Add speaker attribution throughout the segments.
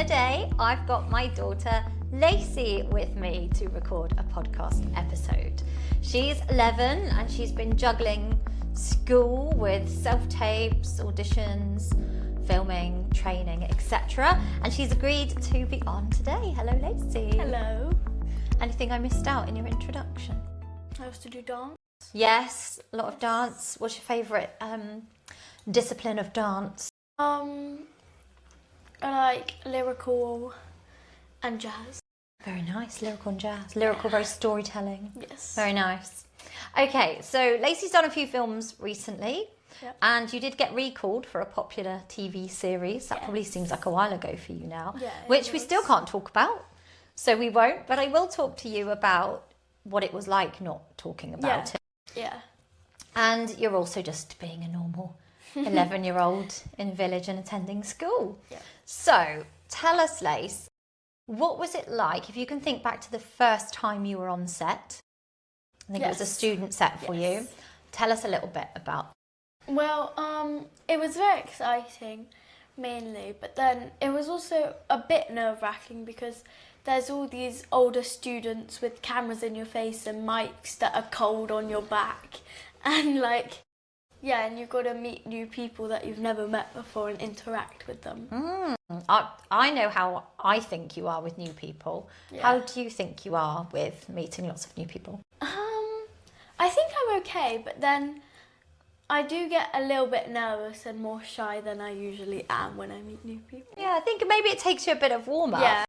Speaker 1: today I've got my daughter Lacey with me to record a podcast episode. She's 11 and she's been juggling school with self-tapes, auditions, filming, training, etc. And she's agreed to be on today. Hello, Lacey.
Speaker 2: Hello.
Speaker 1: Anything I missed out in your introduction?
Speaker 2: I used to do dance.
Speaker 1: Yes, a lot of dance. What's your favourite discipline of dance?
Speaker 2: I like lyrical and jazz.
Speaker 1: Very nice, lyrical and jazz. Lyrical, very storytelling.
Speaker 2: Yes.
Speaker 1: Very nice. Okay, so Lacey's done a few films recently.
Speaker 2: Yep.
Speaker 1: And you did get recalled for a popular TV series. That probably seems like a while ago for you now.
Speaker 2: Yeah,
Speaker 1: which we still can't talk about. So we won't. But I will talk to you about what it was like not talking about it.
Speaker 2: Yeah.
Speaker 1: And you're also just being a normal 11-year-old in a village and attending school.
Speaker 2: Yeah.
Speaker 1: So tell us, Lace, what was it like, if you can think back to the first time you were on set? I think it was a student set for you. Tell us a little bit about.
Speaker 2: Well, it was very exciting, mainly, but then it was also a bit nerve-wracking because there's all these older students with cameras in your face and mics that are cold on your back, and and you've got to meet new people that you've never met before and interact with them.
Speaker 1: I know how I think you are with new people.
Speaker 2: Yeah.
Speaker 1: How do you think you are with meeting lots of new people?
Speaker 2: I think I'm okay, but then I do get a little bit nervous and more shy than I usually am when I meet new people.
Speaker 1: Yeah, I think maybe it takes you a bit of warm-up.
Speaker 2: Yeah.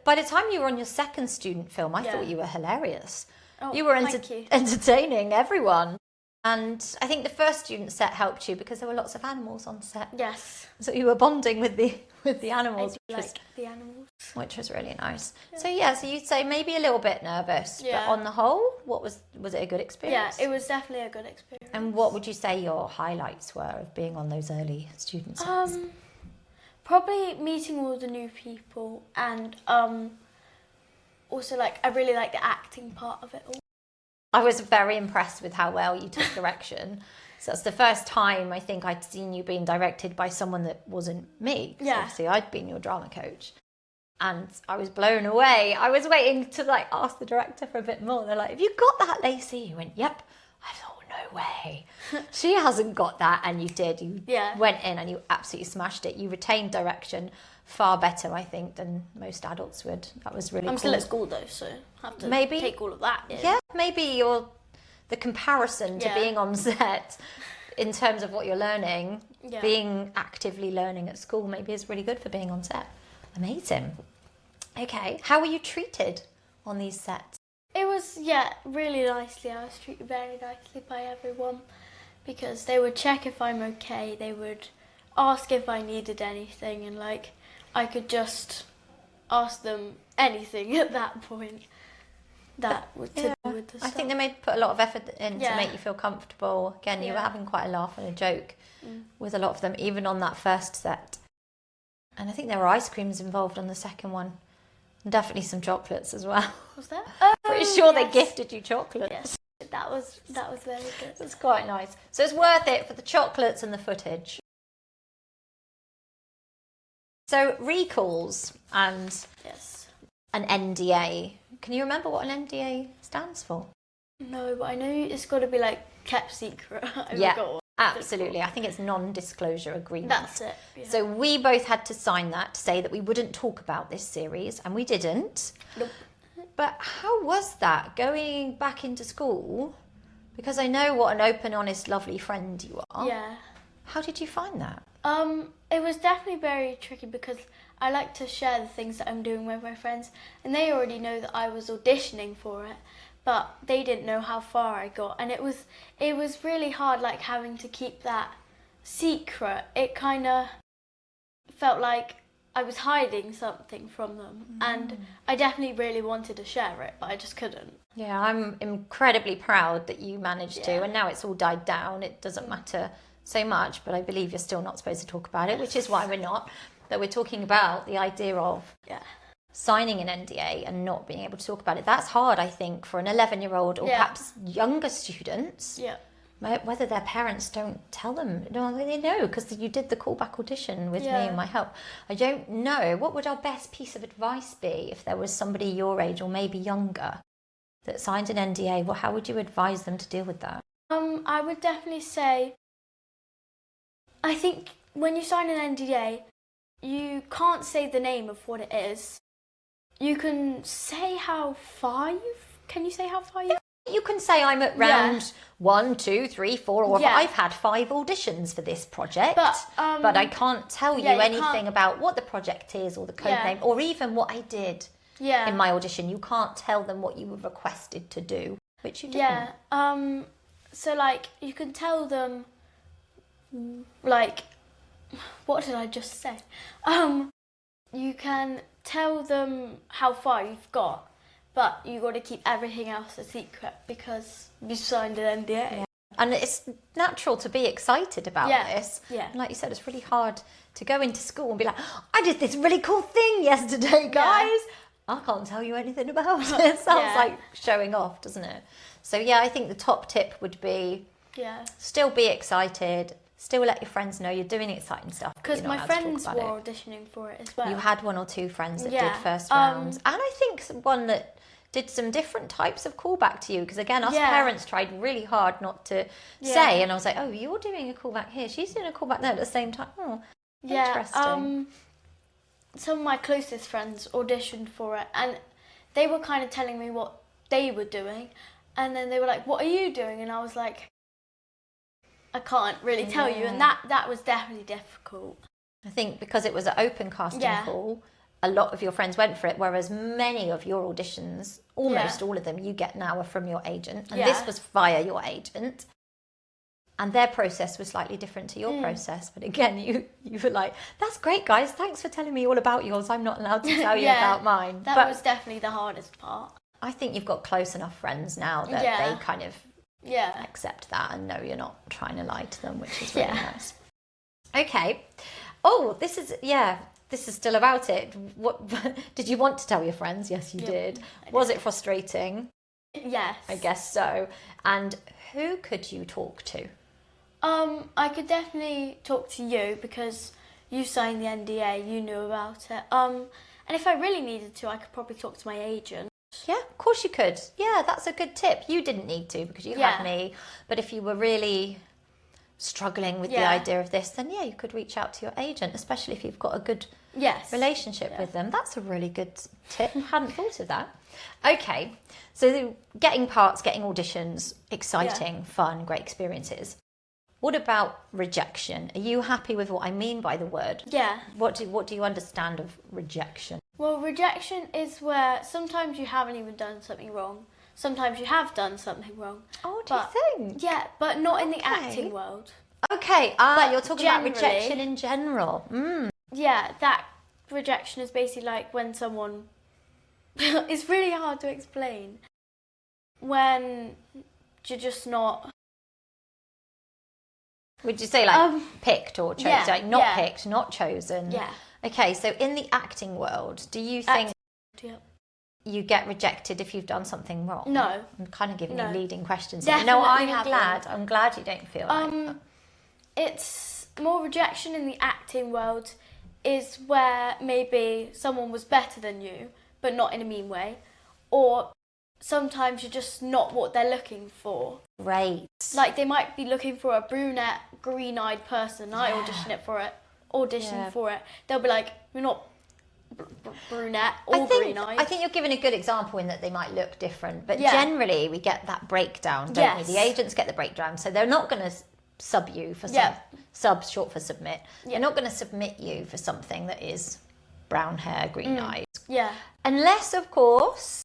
Speaker 1: By the time you were on your second student film, I thought you were hilarious.
Speaker 2: Oh,
Speaker 1: You were
Speaker 2: thank you.
Speaker 1: entertaining everyone. And I think the first student set helped you because there were lots of animals on set.
Speaker 2: Yes.
Speaker 1: So you were bonding with the animals,
Speaker 2: The animals.
Speaker 1: which was really nice. Yeah. So you'd say maybe a little bit nervous,
Speaker 2: Yeah.
Speaker 1: but on the whole, was it a good experience?
Speaker 2: Yeah, it was definitely a good experience.
Speaker 1: And what would you say your highlights were of being on those early student sets?
Speaker 2: Probably meeting all the new people and also I really like the acting part of it all.
Speaker 1: I was very impressed with how well you took direction. So that's the first time I think I'd seen you being directed by someone that wasn't me.
Speaker 2: Yeah.
Speaker 1: Obviously, I'd been your drama coach. And I was blown away. I was waiting to ask the director for a bit more. They're like, have you got that, Lacey? You went, yep. I thought, no way. She hasn't got that. And you did. You went in and you absolutely smashed it. You retained direction far better, I think, than most adults would. That was really cool.
Speaker 2: I'm still at school though, so I have to
Speaker 1: Maybe
Speaker 2: take all of that in.
Speaker 1: Yeah, maybe the comparison to being on set in terms of what you're learning, being actively learning at school maybe is really good for being on set. Amazing. Okay, how were you treated on these sets?
Speaker 2: It was, really nicely. I was treated very nicely by everyone because they would check if I'm okay. They would ask if I needed anything and I could just ask them anything at that point. That was to do with the stuff.
Speaker 1: I think they put a lot of effort in to make you feel comfortable. Again, you were having quite a laugh and a joke with a lot of them, even on that first set. And I think there were ice creams involved on the second one. And definitely some chocolates as well.
Speaker 2: Was there?
Speaker 1: Pretty sure they gifted you chocolates.
Speaker 2: Yes, that was very good.
Speaker 1: It's quite nice. So it's worth it for the chocolates and the footage. So recalls and an NDA. Can you remember what an NDA stands for?
Speaker 2: No, but I know it's got to be kept secret.
Speaker 1: Absolutely. I think it's non-disclosure agreement.
Speaker 2: That's it. Yeah.
Speaker 1: So we both had to sign that to say that we wouldn't talk about this series, and we didn't.
Speaker 2: Nope.
Speaker 1: But how was that going back into school? Because I know what an open, honest, lovely friend you are.
Speaker 2: Yeah.
Speaker 1: How did you find that?
Speaker 2: It was definitely very tricky because I like to share the things that I'm doing with my friends, and they already know that I was auditioning for it, but they didn't know how far I got, and it was really hard having to keep that secret. It kind of felt like I was hiding something from them, and I definitely really wanted to share it, but I just couldn't.
Speaker 1: Yeah, I'm incredibly proud that you managed to, and now it's all died down. It doesn't matter so much, but I believe you're still not supposed to talk about it, which is why we're not. That we're talking about the idea of signing an NDA and not being able to talk about it. That's hard, I think, for an 11-year-old or perhaps younger students.
Speaker 2: Yeah.
Speaker 1: whether their parents don't tell them. No, they know because you did the callback audition with me and my help. I don't know. What would our best piece of advice be if there was somebody your age or maybe younger that signed an NDA? Well, how would you advise them to deal with that?
Speaker 2: I would definitely say, I think when you sign an NDA, you can't say the name of what it is. You can say how far Can you say how far you've...
Speaker 1: You can say I'm at round 1, 2, 3, 4, or I've had 5 auditions for this project, but I can't tell you anything about what the project is or the code name or even what I did in my audition. You can't tell them what you were requested to do, which you didn't.
Speaker 2: Yeah. So like you can tell them, like, what did I just say? You can tell them how far you've got. But you got to keep everything else a secret because you signed an NDA.
Speaker 1: Yeah. And it's natural to be excited about this. Yeah. And like you said, it's really hard to go into school and be like, I did this really cool thing yesterday, guys. Yeah. I can't tell you anything about it. It sounds like showing off, doesn't it? So yeah, I think the top tip would be still be excited. Still let your friends know you're doing exciting stuff.
Speaker 2: Because my friends were auditioning for it as well.
Speaker 1: You had 1 or 2 friends that did first rounds. And I think one that did some different types of callback to you. Because again, us parents tried really hard not to say. And I was like, oh, you're doing a callback here. She's doing a callback there at the same time. Oh, interesting.
Speaker 2: Some of my closest friends auditioned for it. And they were kind of telling me what they were doing. And then they were like, what are you doing? And I was like, I can't really tell you, and that was definitely difficult.
Speaker 1: I think because it was an open casting call, a lot of your friends went for it, whereas many of your auditions, almost all of them, you get now are from your agent, and this was via your agent, and their process was slightly different to your process. But again, you were like, that's great, guys, thanks for telling me all about yours. I'm not allowed to tell you about mine.
Speaker 2: That was definitely the hardest part.
Speaker 1: I think you've got close enough friends now that they kind of accept that and know you're not trying to lie to them, which is really nice. Okay. Oh, this is still about it. What did you want to tell your friends? Yes, you did. Was it frustrating?
Speaker 2: Yes.
Speaker 1: I guess so. And who could you talk to?
Speaker 2: I could definitely talk to you because you signed the NDA, you knew about it. And if I really needed to, I could probably talk to my agent.
Speaker 1: Yeah, of course you could. Yeah, that's a good tip. You didn't need to because you had me. But if you were really struggling with the idea of this, then you could reach out to your agent, especially if you've got a good relationship with them. That's a really good tip. I hadn't thought of that. Okay, so getting parts, getting auditions, exciting, fun, great experiences. What about rejection? Are you happy with what I mean by the word?
Speaker 2: Yeah.
Speaker 1: What do you understand of rejection?
Speaker 2: Well, rejection is where sometimes you haven't even done something wrong. Sometimes you have done something wrong.
Speaker 1: Oh, do you think?
Speaker 2: Yeah, but not in the acting world.
Speaker 1: Okay, you're talking about rejection in general.
Speaker 2: Yeah, that rejection is basically like when someone... it's really hard to explain. When you're just not...
Speaker 1: Would you say like picked or chosen? Like not picked, not chosen?
Speaker 2: Yeah.
Speaker 1: Okay, so in the acting world, do you think you get rejected if you've done something wrong?
Speaker 2: No.
Speaker 1: I'm kind of giving you leading questions.
Speaker 2: Definitely
Speaker 1: no, I'm glad you don't feel like that.
Speaker 2: It's more rejection in the acting world is where maybe someone was better than you, but not in a mean way. Or sometimes you're just not what they're looking for.
Speaker 1: Great.
Speaker 2: Like they might be looking for a brunette, green-eyed person. I audition for it. They'll be like, you're not brunette or green-eyed.
Speaker 1: I think you're giving a good example in that they might look different, but generally we get that breakdown, don't we? The agents get the breakdown, so they're not going to sub you for subs short for submit. They're not going to submit you for something that is brown hair, green eyes.
Speaker 2: Yeah.
Speaker 1: Unless, of course,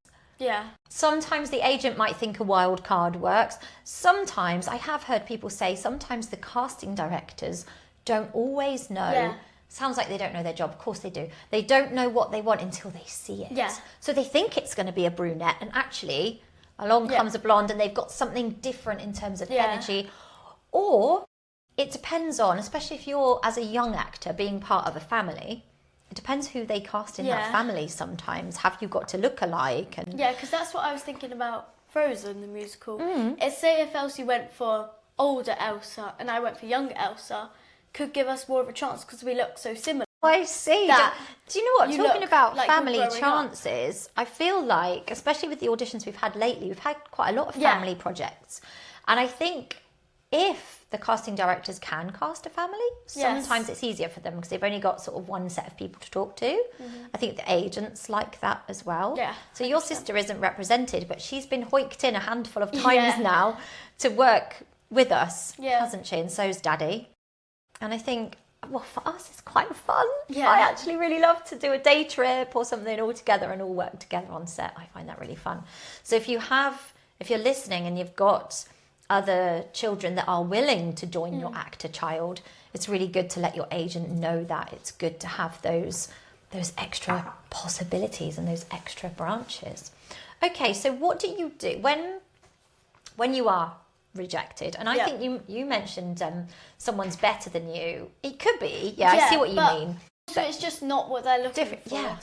Speaker 1: sometimes the agent might think a wild card works. Sometimes, I have heard people say, sometimes the casting directors don't always know.
Speaker 2: Yeah.
Speaker 1: Sounds like they don't know their job. Of course they do. They don't know what they want until they see it.
Speaker 2: Yeah.
Speaker 1: So they think it's going to be a brunette, and actually along comes a blonde, and they've got something different in terms of energy. Or it depends on, especially if you're, as a young actor, being part of a family, it depends who they cast in that family sometimes. Have you got to look alike? And
Speaker 2: yeah, because that's what I was thinking about Frozen, the musical. It's say if Elsie went for older Elsa and I went for younger Elsa could give us more of a chance because we look so similar.
Speaker 1: I see. Do you know what? Talking about family chances, I feel like, especially with the auditions we've had lately, we've had quite a lot of family projects. And I think if the casting directors can cast a family, sometimes it's easier for them because they've only got sort of one set of people to talk to. I think the agents like that as well.
Speaker 2: Yeah.
Speaker 1: So your sister isn't represented, but she's been hoiked in a handful of times now to work with us, hasn't she? And so's Daddy. And I think, well, for us, it's quite fun.
Speaker 2: Yeah.
Speaker 1: I actually really love to do a day trip or something all together and all work together on set. I find that really fun. So if you're listening and you've got other children that are willing to join your actor child, it's really good to let your agent know that. It's good to have those extra possibilities and those extra branches. Okay, so what do you do when you are rejected? And I think you mentioned someone's better than you. It could be, I see what you mean.
Speaker 2: So it's just not what they're looking for.
Speaker 1: Yeah.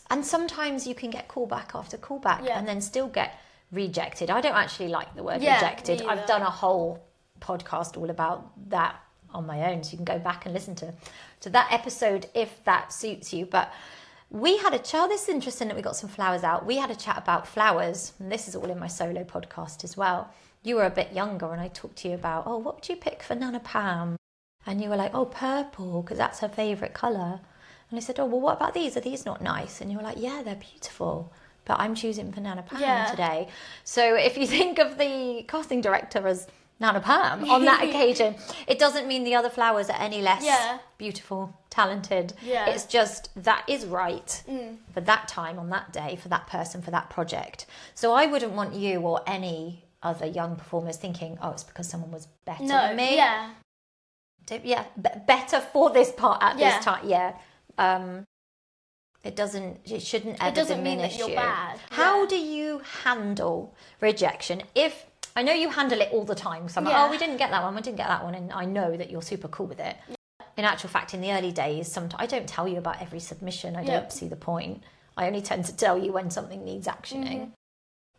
Speaker 1: And sometimes you can get callback after callback and then still get rejected. I don't actually like the word rejected. I've done a whole podcast all about that on my own, so you can go back and listen to that episode if that suits you. But we had a chat. This is interesting that we got some flowers out. We had a chat about flowers, and this is all in my solo podcast as well. You were a bit younger and I talked to you about, what would you pick for Nana Pam? And you were like, purple, because that's her favourite colour. And I said, well, what about these? Are these not nice? And you were like, yeah, they're beautiful, but I'm choosing for Nana Pam today. So if you think of the casting director as Nana Pam on that occasion, it doesn't mean the other flowers are any less beautiful, talented. Yeah. It's just that is right for that time, on that day, for that person, for that project. So I wouldn't want you or any other young performers thinking, it's because someone was better than me. Better for this part at this time. It shouldn't ever diminish
Speaker 2: mean that you're
Speaker 1: you.
Speaker 2: Bad.
Speaker 1: How do you handle rejection? If I know you handle it all the time, so I'm like, we didn't get that one, and I know that you're super cool with it. In actual fact, in the early days, sometimes I don't tell you about every submission. I don't see the point. I only tend to tell you when something needs actioning.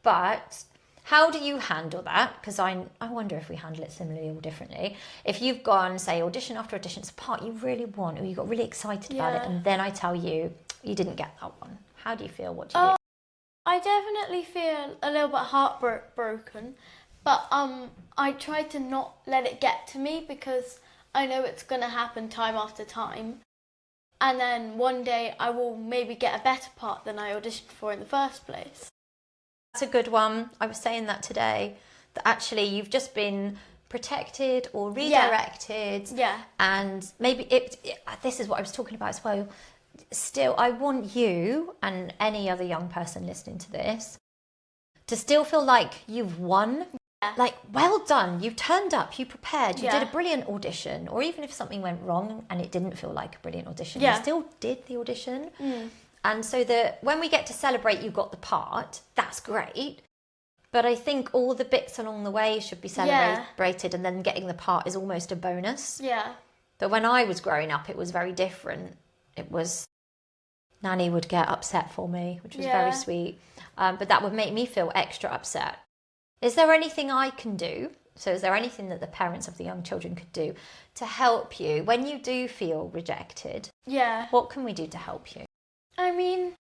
Speaker 1: But how do you handle that? Because I wonder if we handle it similarly or differently. If you've gone, say, audition after audition, it's a part you really want, or you got really excited about it, and then I tell you, you didn't get that one. How do you feel? What do you do?
Speaker 2: I definitely feel a little bit heartbroken, but I try to not let it get to me because I know it's going to happen time after time. And then one day I will maybe get a better part than I auditioned for in the first place.
Speaker 1: That's a good one. I was saying that today, that actually you've just been protected or redirected.
Speaker 2: Yeah.
Speaker 1: And maybe this is what I was talking about as well. Still, I want you and any other young person listening to this to still feel like you've won. Yeah. Like, well done, you turned up, you prepared, you did a brilliant audition. Or even if something went wrong and it didn't feel like a brilliant audition, you still did the audition. And so when we get to celebrate you got the part, that's great. But I think all the bits along the way should be celebrated, and then getting the part is almost a bonus.
Speaker 2: Yeah.
Speaker 1: But when I was growing up, it was very different. It was Nanny would get upset for me, which was very sweet. But that would make me feel extra upset. Is there anything I can do? So is there anything that the parents of the young children could do to help you when you do feel rejected?
Speaker 2: Yeah.
Speaker 1: What can we do to help you?
Speaker 2: I mean,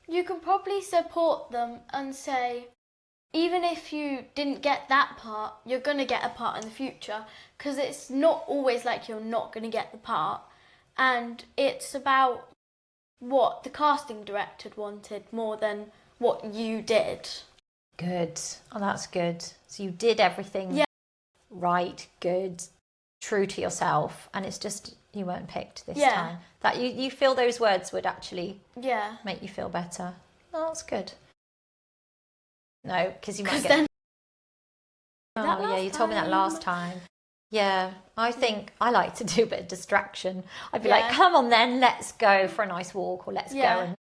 Speaker 2: you can probably support them and say, even if you didn't get that part, you're going to get a part in the future, because it's not always like you're not going to get the part. And it's about what the casting director wanted more than what you did.
Speaker 1: Good. Oh, that's good. So you did everything right, good, true to yourself, and it's just you weren't picked this time. That you feel those words would actually make you feel better. Oh, that's good. No, because you might get... you told me that last time. Yeah, I think I like to do a bit of distraction. I'd be like, come on then, let's go for a nice walk, or let's go and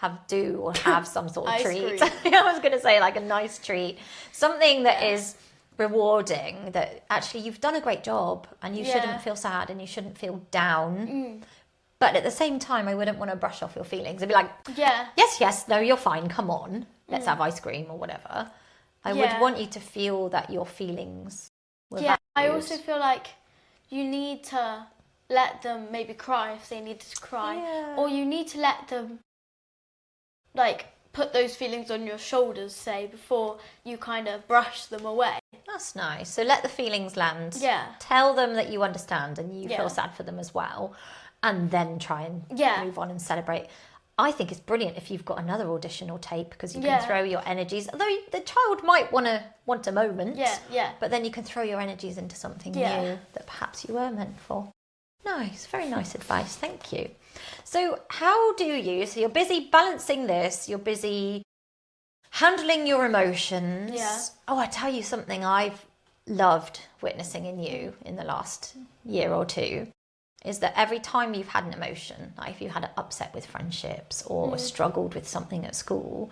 Speaker 1: have some sort of treat. I was going to say like a nice treat. Something that is rewarding, that actually you've done a great job and you shouldn't feel sad and you shouldn't feel down. But at the same time, I wouldn't want to brush off your feelings. I'd be like, yes, no, you're fine, come on, let's have ice cream or whatever. I would want you to feel that your feelings were
Speaker 2: Yeah, I
Speaker 1: valued.
Speaker 2: also feel like you need to let them maybe cry if they needed to cry.
Speaker 1: Yeah.
Speaker 2: Or you need to let them, like, put those feelings on your shoulders, say, before you kind of brush them away.
Speaker 1: That's nice. So let the feelings land.
Speaker 2: Yeah.
Speaker 1: Tell them that you understand and you
Speaker 2: Yeah.
Speaker 1: feel sad for them as well. And then try and
Speaker 2: Yeah.
Speaker 1: move on and celebrate. I think it's brilliant if you've got another audition or tape because you can
Speaker 2: Yeah.
Speaker 1: throw your energies. Although the child might want a moment.
Speaker 2: Yeah, yeah.
Speaker 1: But then you can throw your energies into something
Speaker 2: Yeah.
Speaker 1: new that perhaps you were meant for. Nice. Very nice advice. Thank you. So so you're busy balancing this. You're busy handling your emotions.
Speaker 2: Yeah.
Speaker 1: Oh, I tell you something I've loved witnessing in you in the last year or two is that every time you've had an emotion, like if you had an upset with friendships or struggled with something at school,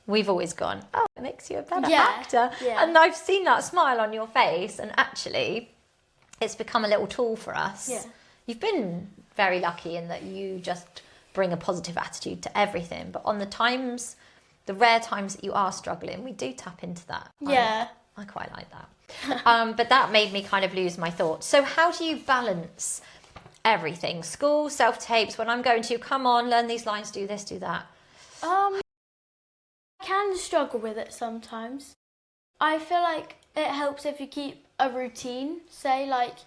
Speaker 1: we've always gone, oh, it makes you a better actor.
Speaker 2: Yeah.
Speaker 1: And I've seen that smile on your face, and actually it's become a little tool for us.
Speaker 2: Yeah.
Speaker 1: You've been very lucky in that you just bring a positive attitude to everything, but on the rare times that you are struggling, we do tap into that.
Speaker 2: Yeah.
Speaker 1: I quite like that. But that made me kind of lose my thoughts. So how do you balance everything? School, self-tapes, when I'm going to, come on, learn these lines, do this, do that.
Speaker 2: I can struggle with it sometimes. I feel like it helps if you keep a routine. Say, like,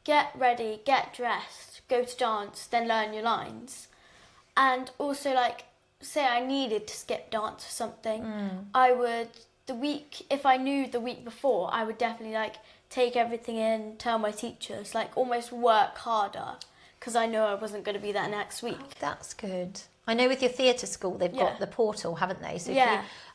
Speaker 2: get ready, get dressed, go to dance, then learn your lines. And also, like, say I needed to skip dance or something, I would, if I knew the week before, I would definitely, like, take everything in, tell my teachers, like, almost work harder, because I know I wasn't going to be there next week.
Speaker 1: Oh, that's good. I know with your theatre school, they've got the portal, haven't they? So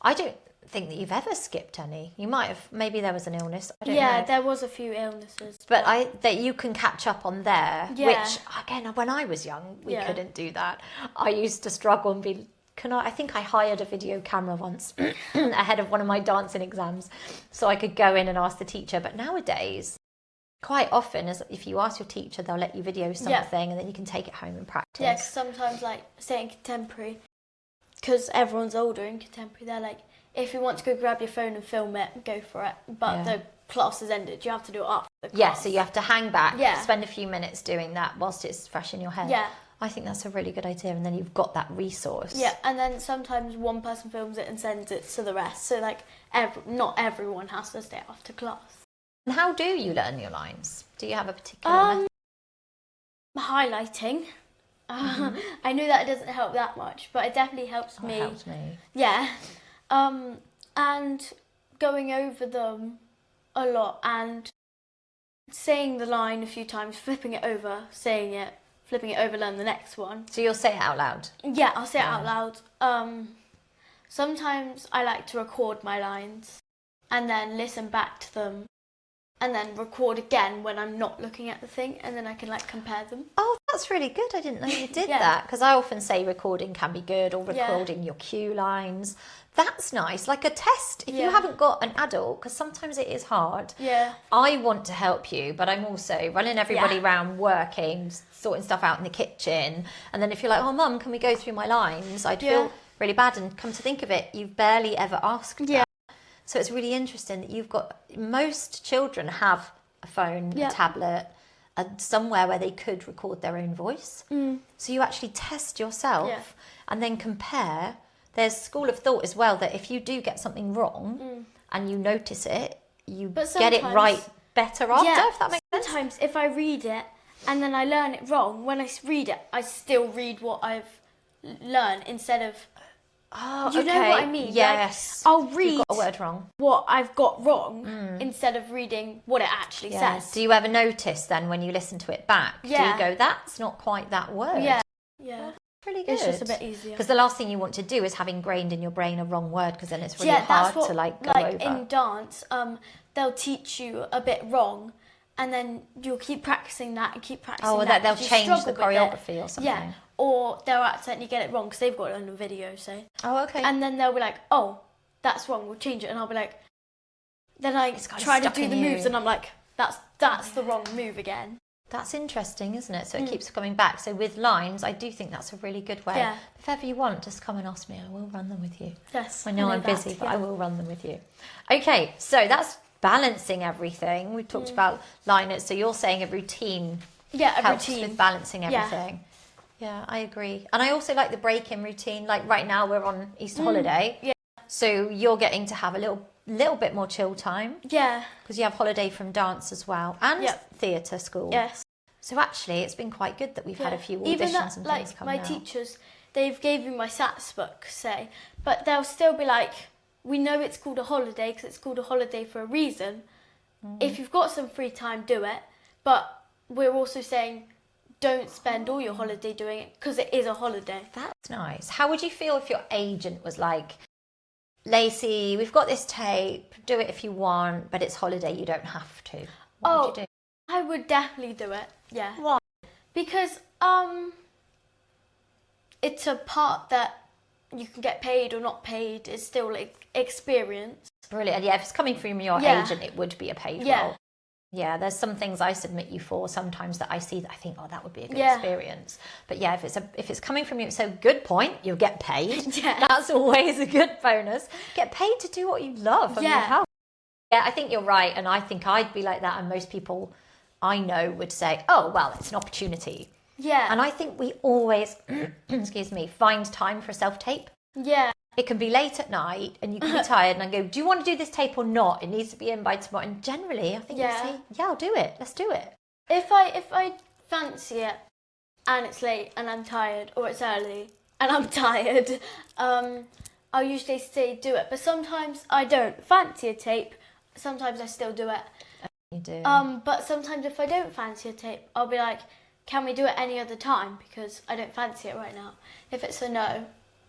Speaker 1: I don't think that you've ever skipped any. You might have, maybe there was an illness, I don't know.
Speaker 2: There was a few illnesses.
Speaker 1: But that you can catch up on there,
Speaker 2: Yeah.
Speaker 1: which, again, when I was young, we couldn't do that. I used to struggle and be, I think I hired a video camera once ahead of one of my dancing exams so I could go in and ask the teacher. But nowadays, quite often, if you ask your teacher, they'll let you video something and then you can take it home and practice.
Speaker 2: Yeah, 'cause sometimes, like, say in contemporary, because everyone's older in contemporary, they're like, if you want to go grab your phone and film it, go for it. But the class has ended. You have to do it after the class.
Speaker 1: Yeah, so you have to hang back,
Speaker 2: Yeah.
Speaker 1: spend a few minutes doing that whilst it's fresh in your head.
Speaker 2: Yeah.
Speaker 1: I think that's a really good idea, and then you've got that resource.
Speaker 2: Yeah, and then sometimes one person films it and sends it to the rest. So, like, not everyone has to stay after class.
Speaker 1: And how do you learn your lines? Do you have a particular method?
Speaker 2: Highlighting. I know that doesn't help that much, but it definitely helps me.
Speaker 1: It helps me.
Speaker 2: Yeah. And going over them a lot and saying the line a few times, flipping it over, saying it, flipping it over, learn the next one.
Speaker 1: So you'll say it out loud?
Speaker 2: Yeah, I'll say it out loud. Sometimes I like to record my lines and then listen back to them and then record again when I'm not looking at the thing, and then I can, like, compare them.
Speaker 1: Oh, that's really good. I didn't know you did
Speaker 2: Yeah.
Speaker 1: that, because I often say recording can be good, or recording your cue lines. That's nice, like a test. If you haven't got an adult, because sometimes it is hard.
Speaker 2: Yeah.
Speaker 1: I want to help you, but I'm also running everybody around, working, sorting stuff out in the kitchen. And then if you're like, oh, Mum, can we go through my lines? I'd feel really bad. And come to think of it, you've barely ever asked that. So it's really interesting that most children have a phone, a tablet, somewhere where they could record their own voice. So you actually test yourself and then compare. There's school of thought as well that if you do get something wrong and you notice it, you get it right better after, if that makes sense.
Speaker 2: Sometimes if I read it and then I learn it wrong, when I read it, I still read what I've learned instead of...
Speaker 1: Oh,
Speaker 2: you know what I mean?
Speaker 1: Yes.
Speaker 2: Like, I'll read
Speaker 1: You've got a word wrong.
Speaker 2: what I've got wrong instead of reading what it actually says.
Speaker 1: Do you ever notice then when you listen to it back?
Speaker 2: Yeah.
Speaker 1: Do you go, that's not quite that word?
Speaker 2: Yeah.
Speaker 1: Really good.
Speaker 2: It's just a bit easier.
Speaker 1: Because the last thing you want to do is have ingrained in your brain a wrong word, because then it's really hard to go over.
Speaker 2: In dance, they'll teach you a bit wrong, and then you'll keep practicing that and keep practicing
Speaker 1: Oh,
Speaker 2: that.
Speaker 1: they'll
Speaker 2: 'cause you
Speaker 1: change the
Speaker 2: struggle with
Speaker 1: choreography or something.
Speaker 2: Yeah, or they'll accidentally get it wrong because they've got it on a video, say.
Speaker 1: Oh, okay.
Speaker 2: And then they'll be like, oh, that's wrong, we'll change it. And I'll be like, then I try to do the moves and I'm like, that's the wrong move again.
Speaker 1: That's interesting, isn't it? So it keeps coming back. So with lines, I do think that's a really good way.
Speaker 2: Yeah.
Speaker 1: If ever you want, just come and ask me. I will run them with you.
Speaker 2: Yes.
Speaker 1: I know I'm busy, but I will run them with you. Okay, so that's balancing everything. We talked about liners, so you're saying a routine helps with balancing everything. Yeah, I agree. And I also like the break-in routine. Like right now we're on Easter holiday.
Speaker 2: Yeah.
Speaker 1: So you're getting to have a little bit more chill time.
Speaker 2: Yeah.
Speaker 1: Because you have holiday from dance as well. And theatre school.
Speaker 2: Yes.
Speaker 1: So actually it's been quite good that we've had a few auditions and things come out.
Speaker 2: My teachers, they've gave me my SATs book, say, but they'll still be like, we know it's called a holiday because it's called a holiday for a reason. If you've got some free time, do it. But we're also saying, don't spend all your holiday doing it because it is a holiday.
Speaker 1: That's nice. How would you feel if your agent was like, Lacey, we've got this tape, do it if you want, but it's holiday, you don't have to. What would you do?
Speaker 2: I would definitely do it, yeah.
Speaker 1: Why?
Speaker 2: Because it's a part that you can get paid or not paid. It's still like experience.
Speaker 1: Brilliant. Yeah, if it's coming from your agent, it would be a paid role. Yeah, there's some things I submit you for sometimes that I see that I think, oh, that would be a good experience. But yeah, if it's coming from you, so good point, you'll get paid. That's always a good bonus. Get paid to do what you love. Yeah, I think you're right. And I think I'd be like that. And most people I know would say, oh, well, it's an opportunity.
Speaker 2: Yeah.
Speaker 1: And I think we always, excuse me, find time for a self-tape.
Speaker 2: Yeah.
Speaker 1: It can be late at night and you can be tired and I go, do you want to do this tape or not? It needs to be in by tomorrow. And generally, I think you say, yeah, I'll do it. Let's do it.
Speaker 2: If I fancy it and it's late and I'm tired, or it's early and I'm tired, I'll usually say do it. But sometimes I don't fancy a tape. Sometimes I still do it.
Speaker 1: You do.
Speaker 2: But sometimes if I don't fancy a tape, I'll be like, can we do it any other time? Because I don't fancy it right now. If it's a no,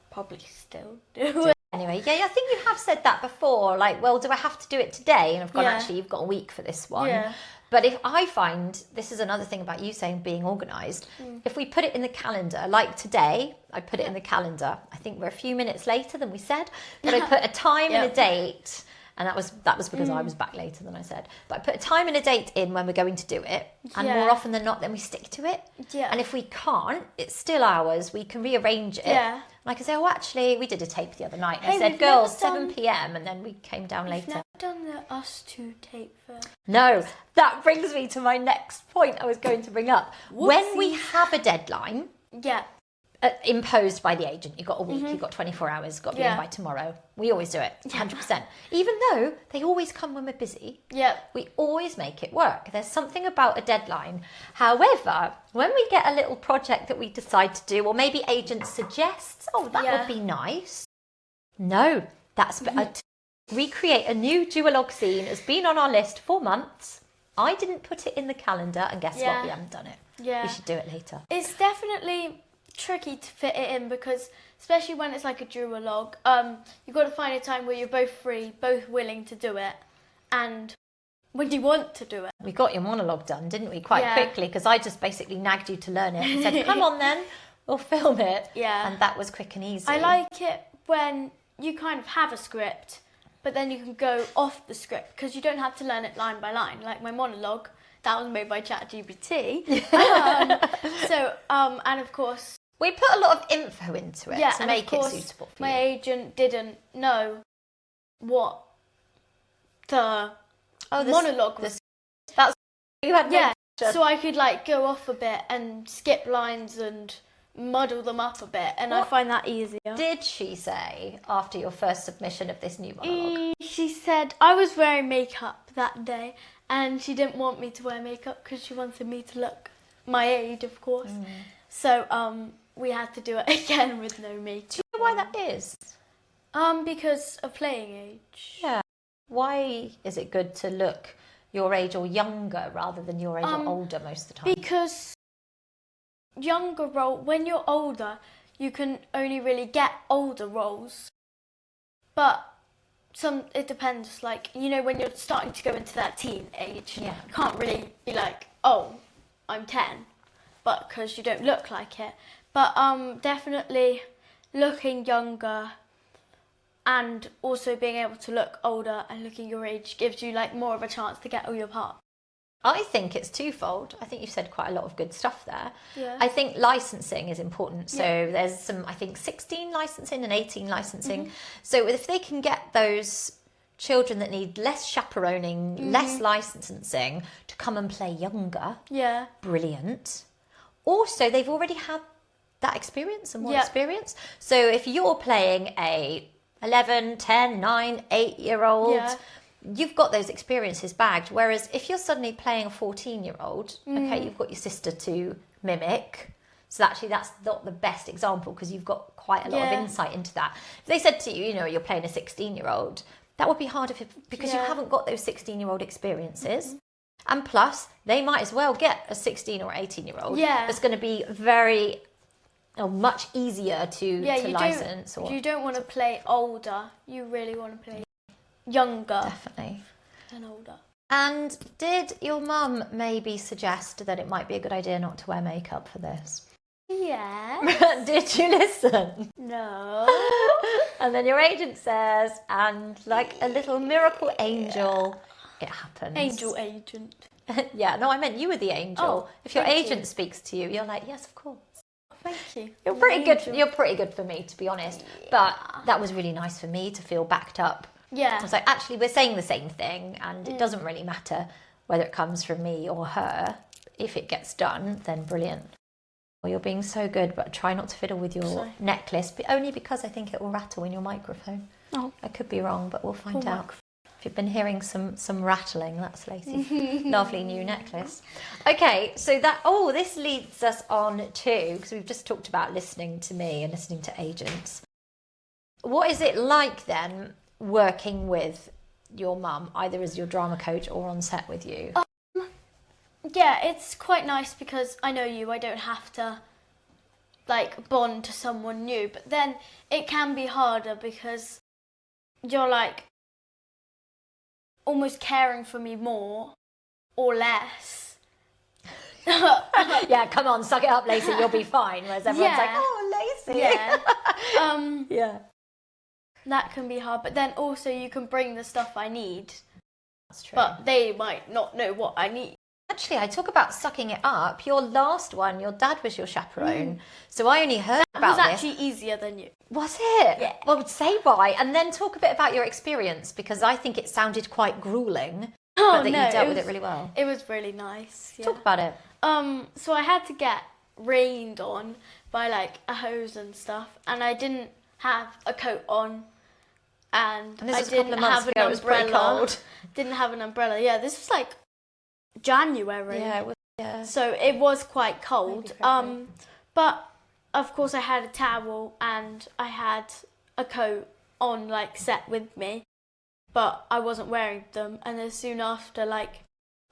Speaker 2: probably still do it.
Speaker 1: Anyway, yeah, I think you have said that before. Like, well, do I have to do it today? And I've gone, actually, you've got a week for this one.
Speaker 2: Yeah.
Speaker 1: But if I find, this is another thing about you saying being organised, if we put it in the calendar, like today, I put it in the calendar. I think we're a few minutes later than we said, but I put a time and a date. And that was because I was back later than I said. But I put a time and a date in when we're going to do it. And more often than not, then we stick to it.
Speaker 2: Yeah.
Speaker 1: And if we can't, it's still ours. We can rearrange it. Yeah. Like I say, oh, actually, we did a tape the other night. And I said, girls, 7 p.m. And then we came down later.
Speaker 2: We've never done the us two tape first.
Speaker 1: No, that brings me to my next point I was going to bring up. Whoopsie. When we have a deadline.
Speaker 2: Yeah.
Speaker 1: Imposed by the agent, you've got a week, you've got 24 hours, got to be in by tomorrow. We always do it, 100%. Even though they always come when we're busy, we always make it work. There's something about a deadline. However, when we get a little project that we decide to do, or maybe agent suggests, oh, that would be nice. No, that's recreate a new duologue scene has been on our list for months. I didn't put it in the calendar, and guess what? We haven't done it. Yeah. We should do it later.
Speaker 2: It's definitely tricky to fit it in because especially when it's like a duologue, you've got to find a time where you're both free, both willing to do it, and when you want to do it.
Speaker 1: We got your monologue done, didn't we, quite quickly, because I just basically nagged you to learn it and said, come on then, we'll film it. And that was quick and easy.
Speaker 2: I like it when you kind of have a script, but then you can go off the script because you don't have to learn it line by line. Like my monologue, that was made by ChatGPT. And of course,
Speaker 1: we put a lot of info into it to make it suitable for
Speaker 2: my agent didn't know what the monologue was.
Speaker 1: That's you had
Speaker 2: so I could like go off a bit and skip lines and muddle them up a bit, and I find that easier.
Speaker 1: Did she say after your first submission of this new monologue?
Speaker 2: She said I was wearing makeup that day, and she didn't want me to wear makeup because she wanted me to look my age, of course. So we had to do it again with no makeup.
Speaker 1: Do you know why that is?
Speaker 2: Because of playing age.
Speaker 1: Yeah. Why is it good to look your age or younger rather than your age or older most of the time?
Speaker 2: Because when you're older, you can only really get older roles. But it depends, like, you know, when you're starting to go into that teen age, you can't really be like, oh, I'm 10, but because you don't look like it. But definitely looking younger and also being able to look older and looking your age gives you like more of a chance to get all your parts.
Speaker 1: I think it's twofold. I think you've said quite a lot of good stuff there.
Speaker 2: Yeah.
Speaker 1: I think licensing is important. So there's some, I think 16 licensing and 18 licensing. So if they can get those children that need less chaperoning, less licensing to come and play younger.
Speaker 2: Yeah.
Speaker 1: Brilliant. Also, they've already had that experience and more experience. So if you're playing a 11, 10, 9, 8-year-old, you've got those experiences bagged. Whereas if you're suddenly playing a 14-year-old, okay, you've got your sister to mimic. So actually that's not the best example because you've got quite a lot of insight into that. If they said to you, you know, you're playing a 16-year-old, that would be harder because you haven't got those 16-year-old experiences. And plus, they might as well get a 16 or 18-year-old. That's going to be very... much easier to license.
Speaker 2: You don't want to play older. You really want to play younger.
Speaker 1: Definitely.
Speaker 2: And older.
Speaker 1: And did your mum maybe suggest that it might be a good idea not to wear makeup for this?
Speaker 2: Yeah.
Speaker 1: Did you listen?
Speaker 2: No.
Speaker 1: And then your agent says, and like a little miracle angel, it happens.
Speaker 2: Angel agent.
Speaker 1: Yeah, no, I meant you were the angel.
Speaker 2: Oh,
Speaker 1: if your agent speaks to you, you're like, yes, of course.
Speaker 2: Thank you.
Speaker 1: You're pretty good. You're pretty good for me, to be honest. But that was really nice for me to feel backed up.
Speaker 2: Yeah.
Speaker 1: I was like, actually, we're saying the same thing, and it doesn't really matter whether it comes from me or her. If it gets done, then brilliant. Well, you're being so good, but try not to fiddle with your necklace, but only because I think it will rattle in your microphone.
Speaker 2: Oh,
Speaker 1: I could be wrong, but we'll find out. If you've been hearing some rattling, that's Lacey. Lovely new necklace. Okay, so this leads us on to, because we've just talked about listening to me and listening to agents. What is it like then working with your mum, either as your drama coach or on set with you?
Speaker 2: Yeah, it's quite nice because I know you. I don't have to like bond to someone new, but then it can be harder because you're like almost caring for me more or less.
Speaker 1: Yeah, come on, suck it up, Lacey, you'll be fine. Whereas everyone's like, oh, Lacey.
Speaker 2: Yeah.
Speaker 1: Yeah.
Speaker 2: That can be hard, but then also you can bring the stuff I need.
Speaker 1: That's true.
Speaker 2: But they might not know what I need.
Speaker 1: Actually, I talk about sucking it up. Your last one, your dad was your chaperone. So I only heard about this.
Speaker 2: It was actually easier than you.
Speaker 1: Was it?
Speaker 2: Yeah.
Speaker 1: Well, say why. And then talk a bit about your experience, because I think it sounded quite grueling, but that you dealt with it really well.
Speaker 2: It was really nice. Yeah.
Speaker 1: Talk about it.
Speaker 2: So I had to get rained on by like a hose and stuff, and I didn't have a coat on, and
Speaker 1: this
Speaker 2: I
Speaker 1: was a couple
Speaker 2: didn't
Speaker 1: of months
Speaker 2: have an
Speaker 1: ago, it was pretty
Speaker 2: umbrella.
Speaker 1: cold.
Speaker 2: Didn't have an umbrella. Yeah, this was like January.
Speaker 1: Yeah, it was. Yeah.
Speaker 2: So it was quite cold. But of course I had a towel and I had a coat on like set with me, but I wasn't wearing them. And then soon after, like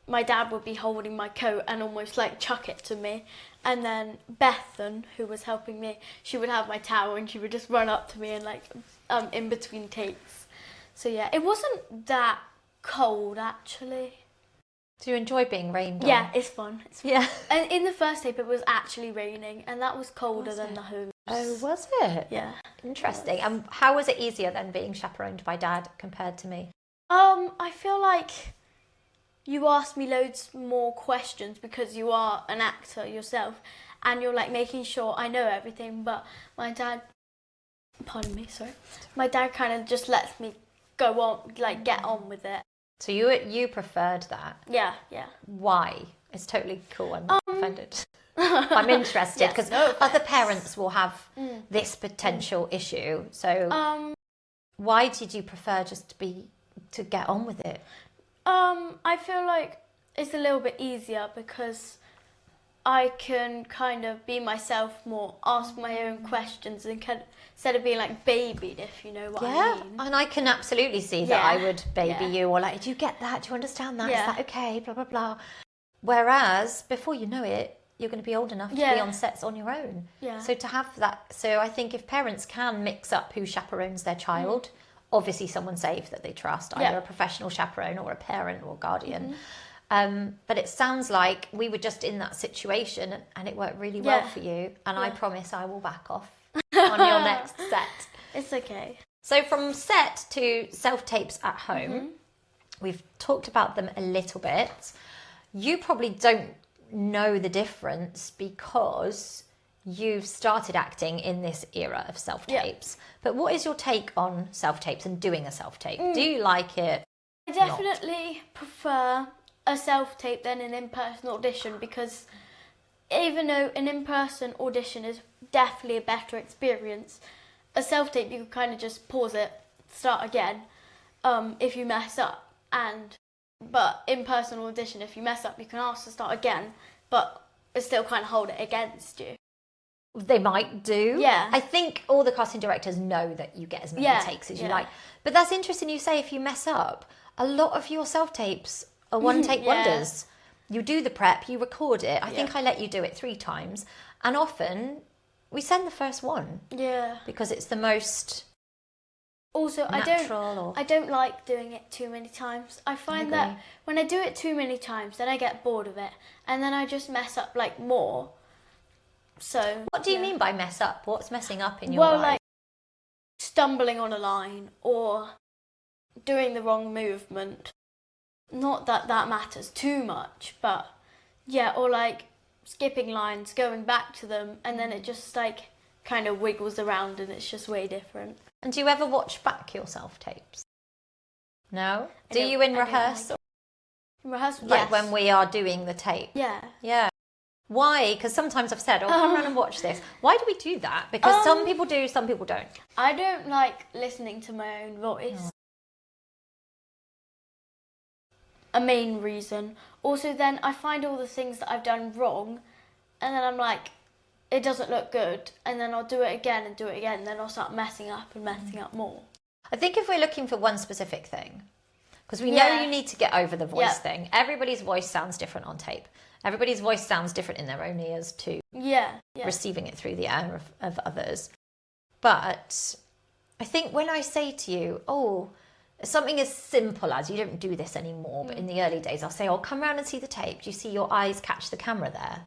Speaker 2: my dad would be holding my coat and almost like chuck it to me. And then Bethan, who was helping me, she would have my towel and she would just run up to me and like in between takes. So yeah, it wasn't that cold actually.
Speaker 1: Do you enjoy being rained on?
Speaker 2: Yeah, it's fun.
Speaker 1: Yeah.
Speaker 2: And in the first tape, it was actually raining, and that was colder than the hose.
Speaker 1: Oh, was it?
Speaker 2: Yeah.
Speaker 1: Interesting. And how was it easier than being chaperoned by Dad compared to me?
Speaker 2: I feel like you ask me loads more questions because you are an actor yourself, and you're like making sure I know everything. But my dad, pardon me, sorry, my dad kind of just lets me go on, like get on with it.
Speaker 1: So you preferred that?
Speaker 2: Yeah.
Speaker 1: Why? It's totally cool. I'm not offended. I'm interested because other parents will have this potential issue. So why did you prefer just to get on with it?
Speaker 2: I feel like it's a little bit easier because I can kind of be myself more, ask my own questions, and instead of being like babied, if you know what I mean.
Speaker 1: And I can absolutely see that I would baby you, or like, do you get that? Do you understand that? Is that okay? Blah, blah, blah. Whereas, before you know it, you're going to be old enough to be on sets on your own.
Speaker 2: Yeah.
Speaker 1: So to have that, so I think if parents can mix up who chaperones their child, obviously someone safe that they trust, either a professional chaperone or a parent or guardian. But it sounds like we were just in that situation and it worked really well for you. And I promise I will back off on your next set.
Speaker 2: It's okay.
Speaker 1: So from set to self-tapes at home, we've talked about them a little bit. You probably don't know the difference because you've started acting in this era of self-tapes. But what is your take on self-tapes and doing a self-tape? Do you like it?
Speaker 2: I definitely prefer a self-tape than an in-person audition, because even though an in-person audition is definitely a better experience, a self-tape you can kind of just pause it, start again if you mess up. But in-person audition, if you mess up, you can ask to start again, but it still kind of hold it against you.
Speaker 1: They might do.
Speaker 2: Yeah.
Speaker 1: I think all the casting directors know that you get as many takes as you
Speaker 2: Yeah.
Speaker 1: like. But that's interesting you say if you mess up. A lot of your self-tapes are one-take wonders. You do the prep, you record it. I think I let you do it 3 times. And often we send the first one.
Speaker 2: Yeah.
Speaker 1: Because it's the most
Speaker 2: Also,
Speaker 1: natural.
Speaker 2: I don't like doing it too many times. I find that when I do it too many times, then I get bored of it. And then I just mess up like more. So
Speaker 1: What do you mean by mess up? What's messing up in your life?
Speaker 2: Well, like stumbling on a line or doing the wrong movement. Not that that matters too much, but yeah, or like skipping lines, going back to them, and then it just like kind of wiggles around and it's just way different.
Speaker 1: And do you ever watch back your self-tapes? No? Do you in rehearsal?
Speaker 2: In rehearsal,
Speaker 1: Like
Speaker 2: yes.
Speaker 1: when we are doing the tape?
Speaker 2: Yeah.
Speaker 1: Yeah. Why? Because sometimes I've said, come around and watch this. Why do we do that? Because some people do, some people don't.
Speaker 2: I don't like listening to my own voice. A main reason. Also, then I find all the things that I've done wrong, and then I'm like, it doesn't look good, and then I'll do it again and do it again, and then I'll start messing up and messing up more.
Speaker 1: I think if we're looking for one specific thing, because we know you need to get over the voice thing. Everybody's voice sounds different on tape. Everybody's voice sounds different in their own ears too.
Speaker 2: Yeah.
Speaker 1: Receiving it through the air of others. But I think when I say to you, something as simple as, you don't do this anymore, but in the early days I'll say, come round and see the tape. Do you see your eyes catch the camera there?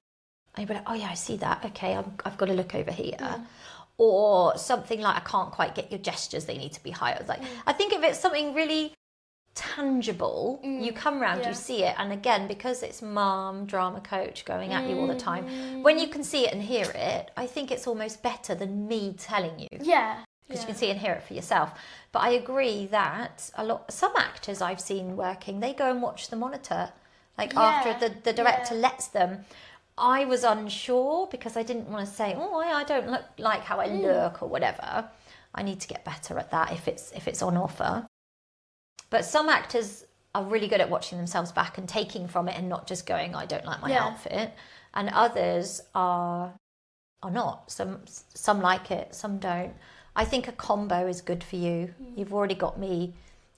Speaker 1: And you'll be like, oh yeah, I see that. Okay, I've got to look over here. Or something like, I can't quite get your gestures, they need to be higher. Like, I think if it's something really tangible, you come round, you see it, and again, because it's mum, drama coach going at you all the time, when you can see it and hear it, I think it's almost better than me telling you.
Speaker 2: Yeah.
Speaker 1: Because you can see and hear it for yourself. But I agree that some actors I've seen working, they go and watch the monitor, like after the director lets them. I was unsure because I didn't want to say, I don't look like how I look or whatever. I need to get better at that if it's on offer. But some actors are really good at watching themselves back and taking from it and not just going, I don't like my outfit. And others are not. Some like it, some don't. I think a combo is good for you. You've already got me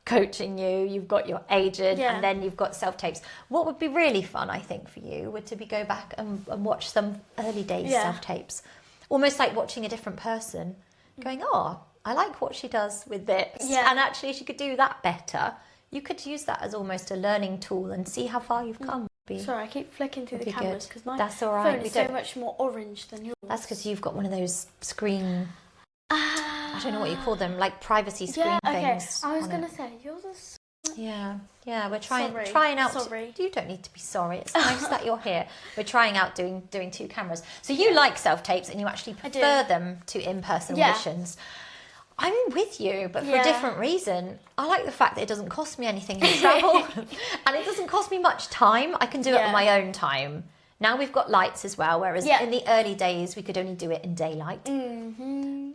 Speaker 1: coaching you, you've got your agent, and then you've got self-tapes. What would be really fun, I think, for you would to go back and watch some early days self-tapes. Almost like watching a different person, going, I like what she does with this. Yeah. And actually she could do that better. You could use that as almost a learning tool and see how far you've come.
Speaker 2: Sorry, I keep flicking through the cameras because my
Speaker 1: That's all right.
Speaker 2: phone is so much more orange than yours.
Speaker 1: That's because you've got one of those screen... I don't know what you call them, like privacy screen things.
Speaker 2: I was going to say, yours is...
Speaker 1: Yeah, we're trying out...
Speaker 2: Sorry.
Speaker 1: You don't need to be sorry. It's nice that you're here. We're trying out doing 2 cameras. So you like self-tapes and you actually prefer them to in-person auditions. I'm with you, but for a different reason. I like the fact that it doesn't cost me anything to travel and it doesn't cost me much time. I can do it on my own time. Now we've got lights as well, whereas in the early days we could only do it in daylight.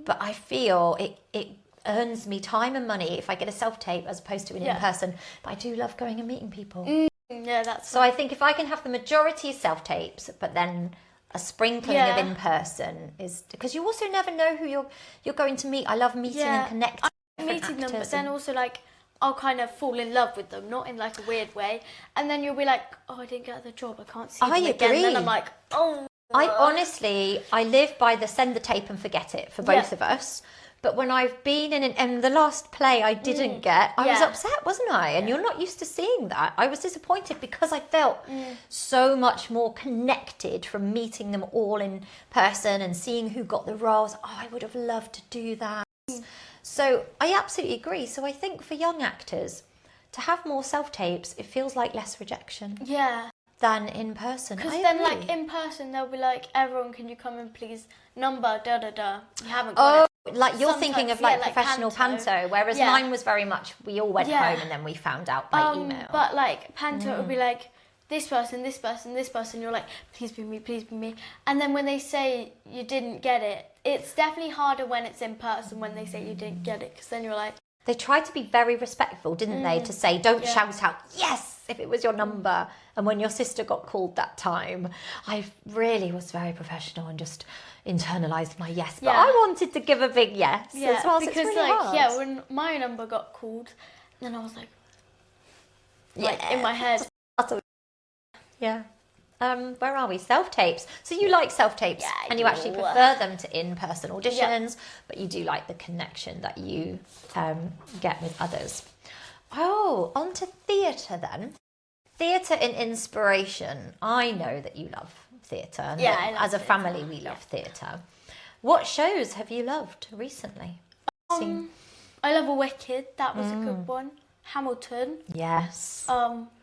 Speaker 1: But I feel it earns me time and money if I get a self-tape as opposed to an in-person. But I do love going and meeting people.
Speaker 2: Yeah, that's
Speaker 1: so I think if I can have the majority self-tapes, but then a sprinkling of in-person is... Because you also never know who you're going to meet. I love meeting and connecting with
Speaker 2: meeting them, but then
Speaker 1: and...
Speaker 2: also like... I'll kind of fall in love with them, not in like a weird way. And then you'll be like, I didn't get the job, I can't see them again. And then I'm like,
Speaker 1: I live by the send the tape and forget it for both of us. But when I've been in the last play I didn't get, I was upset, wasn't I? And you're not used to seeing that. I was disappointed because I felt so much more connected from meeting them all in person and seeing who got the roles. I would have loved to do that. So I absolutely agree. So I think for young actors, to have more self-tapes, it feels like less rejection.
Speaker 2: Yeah.
Speaker 1: than in person.
Speaker 2: Because
Speaker 1: I
Speaker 2: then,
Speaker 1: agree.
Speaker 2: like, in person, they'll be like, everyone, can you come in, please? Number, da-da-da. You haven't got it.
Speaker 1: Like you're thinking of like professional panto, whereas
Speaker 2: Yeah.
Speaker 1: mine was very much we all went
Speaker 2: Yeah.
Speaker 1: home and then we found out by email.
Speaker 2: But like panto, it would be like this person, this person, this person. You're like, please be me, please be me. And then when they say you didn't get it, it's definitely harder when it's in person when they say you didn't get it, because then you're like.
Speaker 1: They tried to be very respectful, didn't they? To say, don't shout out yes if it was your number. And when your sister got called that time, I really was very professional and just internalised my yes. But I wanted to give a big yes as well.
Speaker 2: Because
Speaker 1: so it's really hard.
Speaker 2: when my number got called, then I was like in my head.
Speaker 1: Yeah. Where are we? Self-tapes. So you like self-tapes and you actually
Speaker 2: do.
Speaker 1: prefer them to in-person auditions, but you do like the connection that you get with others. Oh, on to theatre then. Theatre in inspiration. I know that you love theatre. And
Speaker 2: Yeah,
Speaker 1: that
Speaker 2: I love
Speaker 1: as a
Speaker 2: theatre.
Speaker 1: family, we love theatre. What shows have you loved recently?
Speaker 2: I love a Wicked. That was a good one. Hamilton.
Speaker 1: Yes.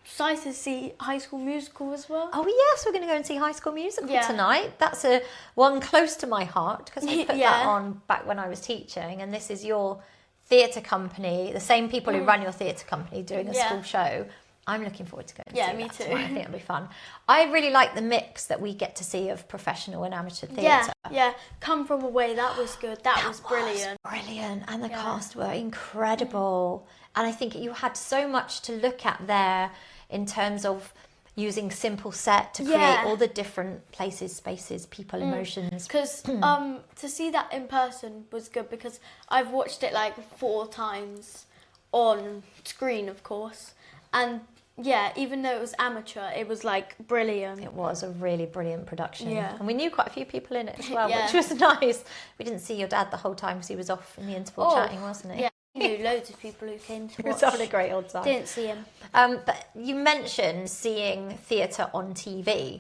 Speaker 2: Excited to see High School Musical as well.
Speaker 1: Oh yes, we're going to go and see High School Musical tonight. That's a one close to my heart because I put that on back when I was teaching, and this is your theatre company, the same people who run your theatre company doing a school show. I'm looking forward to going to see
Speaker 2: me
Speaker 1: that
Speaker 2: too.
Speaker 1: tonight. I think it'll be fun. I really like the mix that we get to see of professional and amateur theatre.
Speaker 2: Yeah. Come From Away, that was good. That was brilliant.
Speaker 1: Brilliant. And the cast were incredible. And I think you had so much to look at there in terms of using simple set to create all the different places, spaces, people, emotions.
Speaker 2: Because to see that in person was good, because I've watched it like 4 times on screen, of course. And yeah, even though it was amateur, it was like brilliant.
Speaker 1: It was a really brilliant production.
Speaker 2: Yeah.
Speaker 1: And we knew quite a few people in it as well, which was nice. We didn't see your dad the whole time because he was off in the interval chatting, wasn't he?
Speaker 2: Yeah, he knew loads of people who came to
Speaker 1: He
Speaker 2: watch.
Speaker 1: was having a great old time.
Speaker 2: Didn't see him.
Speaker 1: But you mentioned seeing theatre on TV.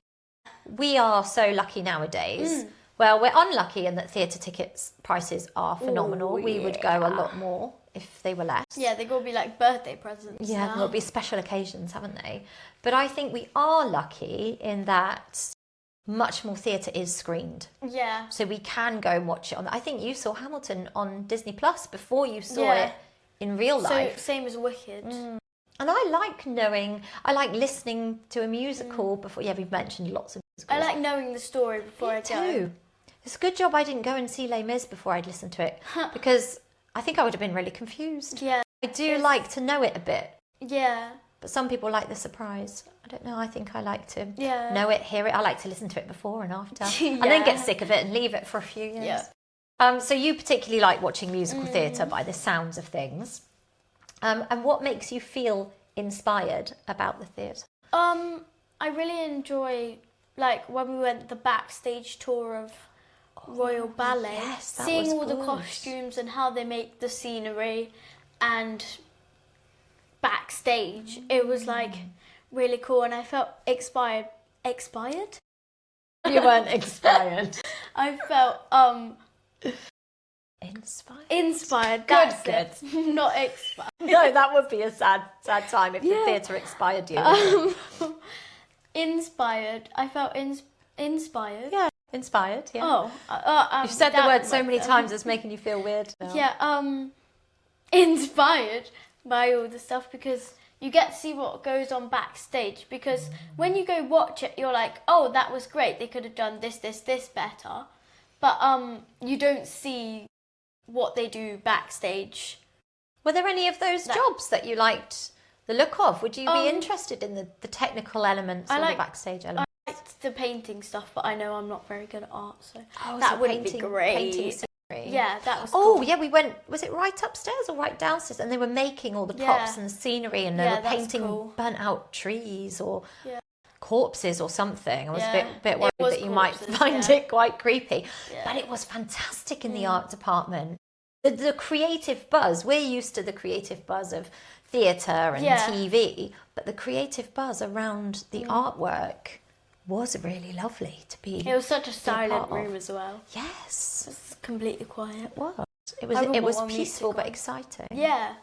Speaker 1: We are so lucky nowadays. Well, we're unlucky in that theatre tickets prices are phenomenal. We would go a lot more if they were less.
Speaker 2: Yeah, they got to be like birthday presents.
Speaker 1: Yeah,
Speaker 2: now.
Speaker 1: there'll be special occasions, haven't they? But I think we are lucky in that much more theatre is screened.
Speaker 2: Yeah.
Speaker 1: So we can go and watch it on. I think you saw Hamilton on Disney Plus before you saw it in real life.
Speaker 2: So same as Wicked.
Speaker 1: And I like listening to a musical before. Yeah, we've mentioned lots of musicals.
Speaker 2: I like knowing the story before I go.
Speaker 1: too. It's a good job I didn't go and see Les Mis before I'd listened to it, because I think I would have been really confused.
Speaker 2: Yeah.
Speaker 1: I do like to know it a bit,
Speaker 2: Yeah.
Speaker 1: but some people like the surprise. I don't know, I think I like to
Speaker 2: Yeah.
Speaker 1: know it, hear it. I like to listen to it before and after, and then get sick of it and leave it for a few years.
Speaker 2: Yeah.
Speaker 1: So you particularly like watching musical theatre by the sounds of things. And what makes you feel inspired about the theatre?
Speaker 2: I really enjoy, like, when we went the backstage tour of Royal Ballet,
Speaker 1: yes, that
Speaker 2: seeing
Speaker 1: was
Speaker 2: all the
Speaker 1: good.
Speaker 2: costumes and how they make the scenery, and backstage, it was like really cool, and I felt expired.
Speaker 1: You weren't inspired.
Speaker 2: I felt inspired. That's
Speaker 1: Good.
Speaker 2: it. Not expired.
Speaker 1: No, that would be a sad time if the theatre expired you.
Speaker 2: Inspired. I felt inspired.
Speaker 1: Yeah, inspired. Yeah.
Speaker 2: Oh,
Speaker 1: You've said the
Speaker 2: that
Speaker 1: word so
Speaker 2: might
Speaker 1: many
Speaker 2: be-
Speaker 1: times it's making you feel weird now.
Speaker 2: Yeah, inspired by all the stuff, because you get to see what goes on backstage, because when you go watch it, you're like, oh, that was great, they could have done this better, but you don't see what they do backstage.
Speaker 1: Were there any of those jobs that you liked the look of? Would you be interested in the technical elements or the backstage elements?
Speaker 2: I liked the painting stuff, but I know I'm not very good at art, so
Speaker 1: Oh,
Speaker 2: that
Speaker 1: so
Speaker 2: wouldn't be great.
Speaker 1: painting scenery.
Speaker 2: Yeah, that was
Speaker 1: Oh,
Speaker 2: cool.
Speaker 1: yeah, we went, was it right upstairs or right downstairs? And they were making all the props
Speaker 2: Yeah.
Speaker 1: and the scenery, and they
Speaker 2: Yeah,
Speaker 1: were
Speaker 2: that's
Speaker 1: painting
Speaker 2: cool.
Speaker 1: burnt out trees or
Speaker 2: Yeah.
Speaker 1: corpses or something. I was
Speaker 2: Yeah.
Speaker 1: a bit
Speaker 2: It
Speaker 1: worried
Speaker 2: was
Speaker 1: that you might
Speaker 2: corpses,
Speaker 1: find
Speaker 2: yeah.
Speaker 1: it quite creepy.
Speaker 2: Yeah.
Speaker 1: But it was fantastic in the art department. The creative buzz, we're used to the creative buzz of theatre and
Speaker 2: Yeah.
Speaker 1: TV, but the creative buzz around the artwork was really lovely to be.
Speaker 2: It was such a silent
Speaker 1: part
Speaker 2: room
Speaker 1: of.
Speaker 2: as well.
Speaker 1: Yes,
Speaker 2: It's completely quiet.
Speaker 1: it was.
Speaker 2: I wouldn't
Speaker 1: It was
Speaker 2: want music
Speaker 1: peaceful but
Speaker 2: on.
Speaker 1: exciting.
Speaker 2: Yeah.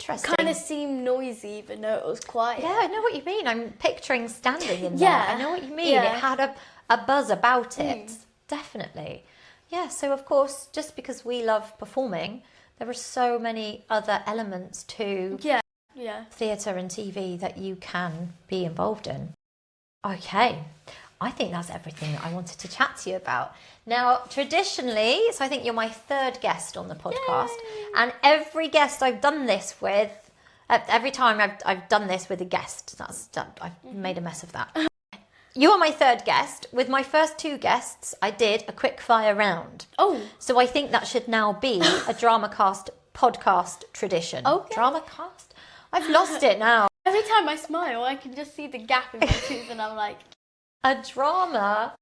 Speaker 1: interesting.
Speaker 2: Kind of seemed noisy even though it was quiet.
Speaker 1: Yeah, I know what you mean. I'm picturing standing in
Speaker 2: Yeah.
Speaker 1: there. I know what you mean.
Speaker 2: Yeah.
Speaker 1: It had a buzz about it. Definitely. Yeah, so of course, just because we love performing, there are so many other elements to
Speaker 2: Yeah.
Speaker 1: theatre and TV that you can be involved in. Okay, I think that's everything that I wanted to chat to you about. Now, traditionally, so I think you're my third guest on the podcast, and every guest I've done this with, every time I've done this with a guest, I've made a mess of that. You are my third guest. With my first two guests, I did a quick fire round.
Speaker 2: Oh.
Speaker 1: So I think that should now be a DramaCast podcast tradition.
Speaker 2: Okay.
Speaker 1: DramaCast? I've lost it now.
Speaker 2: Every time I smile, I can just see the gap in my tooth and I'm like...
Speaker 1: A drama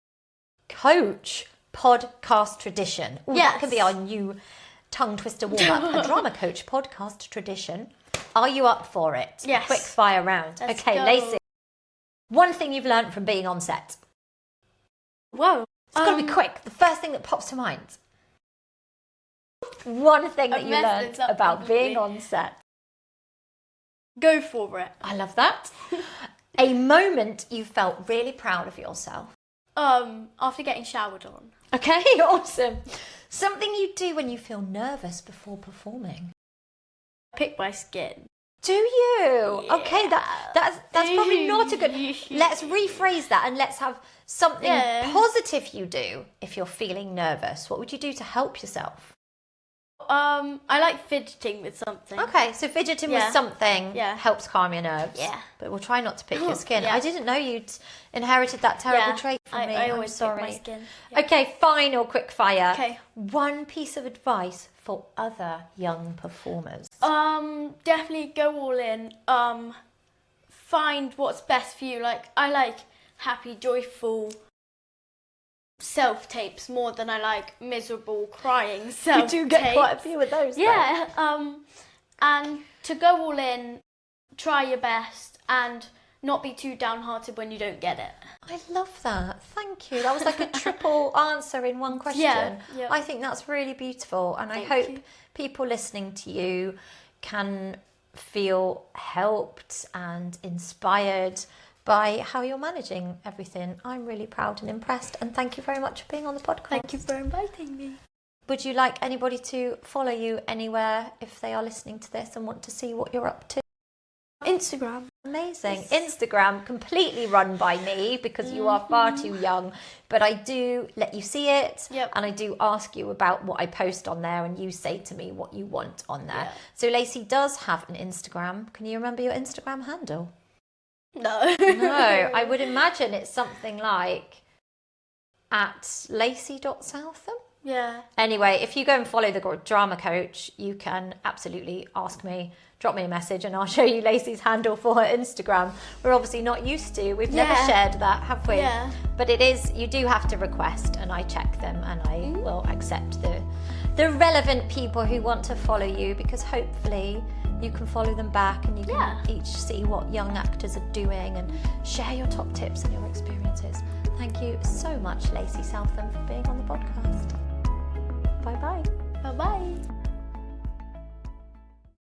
Speaker 1: coach podcast tradition. Ooh,
Speaker 2: Yes.
Speaker 1: That can be our new tongue twister warm-up. A drama coach podcast tradition. Are you up for it?
Speaker 2: Yes.
Speaker 1: Quick fire round.
Speaker 2: Let's
Speaker 1: okay,
Speaker 2: go.
Speaker 1: Lacey. One thing you've learned from being on set.
Speaker 2: Whoa.
Speaker 1: It's got to be quick. The first thing that pops to mind. One thing that
Speaker 2: I've
Speaker 1: you
Speaker 2: messed
Speaker 1: learned
Speaker 2: this up
Speaker 1: about
Speaker 2: completely.
Speaker 1: being on set.
Speaker 2: Go for it.
Speaker 1: I love that. A moment you felt really proud of yourself.
Speaker 2: After getting showered on.
Speaker 1: Okay, awesome. Something you do when you feel nervous before performing.
Speaker 2: Pick my skin.
Speaker 1: Do you?
Speaker 2: Yeah.
Speaker 1: Okay, that's probably not a good... Let's rephrase that and let's have something positive you do if you're feeling nervous. What would you do to help yourself?
Speaker 2: I like fidgeting with something.
Speaker 1: Okay, so fidgeting with something
Speaker 2: Yeah.
Speaker 1: helps calm your nerves.
Speaker 2: Yeah.
Speaker 1: But we'll try not to pick your skin.
Speaker 2: Yeah.
Speaker 1: I didn't know you'd inherited that terrible
Speaker 2: Yeah.
Speaker 1: trait from me.
Speaker 2: I
Speaker 1: I'm
Speaker 2: always
Speaker 1: sorry.
Speaker 2: pick my skin. Yeah.
Speaker 1: Okay, final quick fire.
Speaker 2: Okay.
Speaker 1: One piece of advice for other young performers.
Speaker 2: Definitely go all in. Find what's best for you. Like, I like happy, joyful self-tapes more than I like miserable, crying self-tapes.
Speaker 1: You do get quite a few of those.
Speaker 2: Yeah. And to go all in, try your best, and not be too downhearted when you don't get it.
Speaker 1: I love that. Thank you. That was like a triple answer in one question.
Speaker 2: Yeah.
Speaker 1: I think that's really beautiful, and I
Speaker 2: Thank
Speaker 1: hope
Speaker 2: you.
Speaker 1: people listening to you can feel helped and inspired by how you're managing everything. I'm really proud and impressed, and thank you very much for being on the podcast.
Speaker 2: Thank you for inviting me.
Speaker 1: Would you like anybody to follow you anywhere if they are listening to this and want to see what you're up to?
Speaker 2: Instagram.
Speaker 1: Amazing. Instagram, completely run by me because you are far too young, but I do let you see it.
Speaker 2: Yep.
Speaker 1: And I do ask you about what I post on there, and you say to me what you want on there.
Speaker 2: Yeah.
Speaker 1: So Lacey does have an Instagram. Can you remember your Instagram handle?
Speaker 2: No.
Speaker 1: No, I would imagine it's something like @Lacey.Southam.
Speaker 2: Yeah.
Speaker 1: Anyway, if you go and follow the drama coach, you can absolutely ask me, drop me a message, and I'll show you Lacey's handle for her Instagram. We're obviously not used to. We've never shared that, have we?
Speaker 2: Yeah.
Speaker 1: But it is, you do have to request, and I check them, and I will accept the relevant people who want to follow you, because hopefully you can follow them back and you can each see what young actors are doing and share your top tips and your experiences. Thank you so much, Lacey Southam, for being on the podcast.